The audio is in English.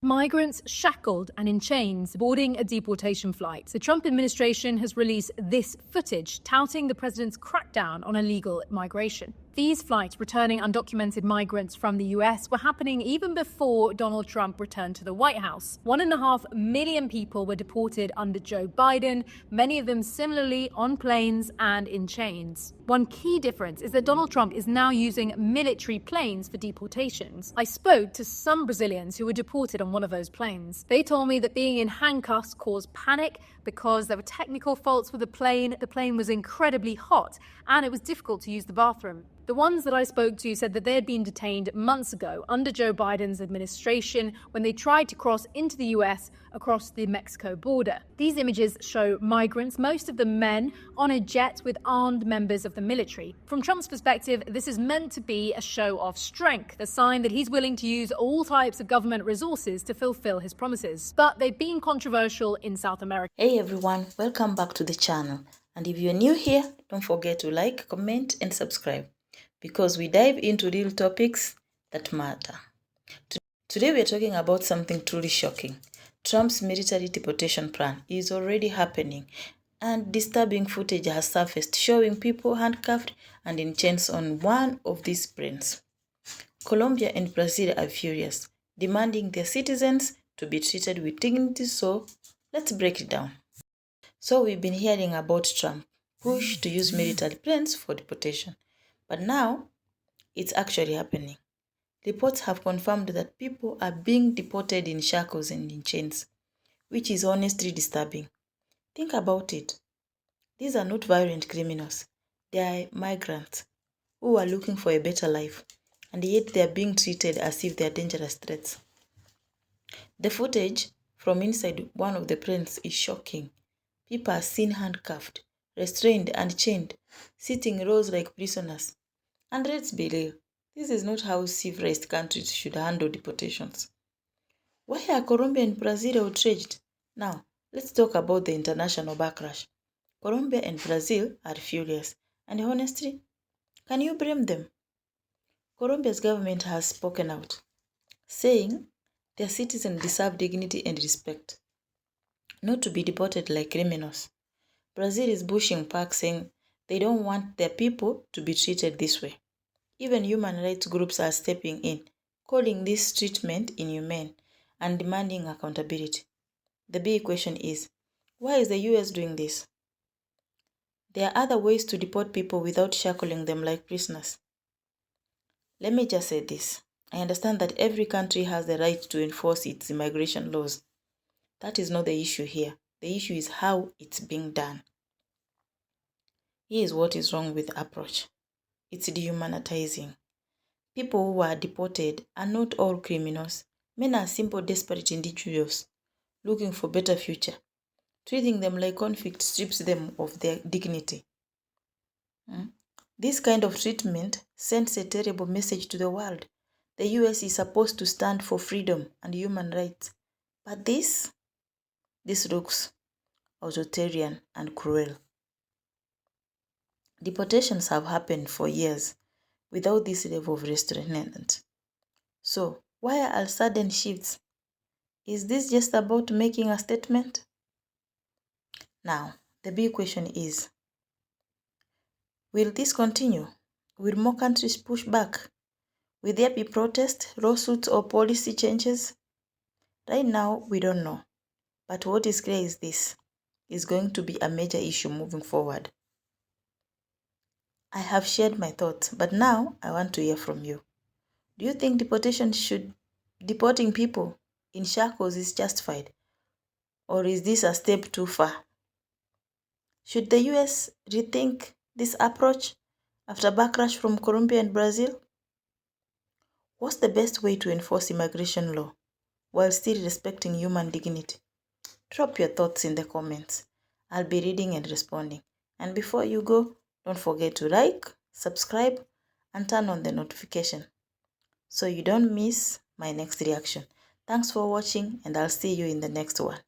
Migrants shackled and in chains boarding a deportation flight. The Trump administration has released this footage touting the president's crackdown on illegal migration. These flights returning undocumented migrants from the US were happening even before Donald Trump returned to the White House. 1.5 million people were deported under Joe Biden, many of them similarly on planes and in chains. One key difference is that Donald Trump is now using military planes for deportations. I spoke to some Brazilians who were deported on one of those planes. They told me that being in handcuffs caused panic because there were technical faults with the plane was incredibly hot, and it was difficult to use the bathroom. The ones that I spoke to said that they had been detained months ago under Joe Biden's administration when they tried to cross into the US across the Mexico border. These images show migrants, most of them men, on a jet with armed members of the military. From Trump's perspective, this is meant to be a show of strength, a sign that he's willing to use all types of government resources to fulfill his promises. But they've been controversial in South America. Hey everyone, welcome back to the channel. And if you're new here, don't forget to like, comment and subscribe, because we dive into real topics that matter. Today we are talking about something truly shocking. Trump's military deportation plan is already happening, and disturbing footage has surfaced showing people handcuffed and in chains on one of these planes. Colombia and Brazil are furious, demanding their citizens to be treated with dignity, so let's break it down. So we've been hearing about Trump's push to use military planes for deportation, but now it's actually happening. Reports have confirmed that people are being deported in shackles and in chains, which is honestly disturbing. Think about it. These are not violent criminals. They are migrants who are looking for a better life, and yet they are being treated as if they are dangerous threats. The footage from inside one of the planes is shocking. People are seen handcuffed, restrained and chained, sitting rows like prisoners. And let's be real, this is not how civilized countries should handle deportations. Why are Colombia and Brazil outraged? Now, let's talk about the international backlash. Colombia and Brazil are furious, and honestly, can you blame them? Colombia's government has spoken out, saying their citizens deserve dignity and respect, not to be deported like criminals. Brazil is pushing back, saying they don't want their people to be treated this way. Even human rights groups are stepping in, calling this treatment inhumane and demanding accountability. The big question is, why is the US doing this? There are other ways to deport people without shackling them like prisoners. Let me just say this. I understand that every country has the right to enforce its immigration laws. That is not the issue here. The issue is how it's being done. Here is what is wrong with the approach. It's dehumanizing. People who are deported are not all criminals. Many are simple, desperate individuals looking for a better future. Treating them like convicts strips them of their dignity. This kind of treatment sends a terrible message to the world. The US is supposed to stand for freedom and human rights. But this looks authoritarian and cruel. Deportations have happened for years without this level of restraint. So, why are sudden shifts? Is this just about making a statement? Now, the big question is, will this continue? Will more countries push back? Will there be protests, lawsuits, or policy changes? Right now, we don't know. But what is clear is this is going to be a major issue moving forward. I have shared my thoughts, but now I want to hear from you. Do you think deporting people in shackles is justified? Or is this a step too far? Should the US rethink this approach after backlash from Colombia and Brazil? What's the best way to enforce immigration law while still respecting human dignity? Drop your thoughts in the comments. I'll be reading and responding. And before you go, don't forget to like, subscribe, and turn on the notification so you don't miss my next reaction. Thanks for watching, and I'll see you in the next one.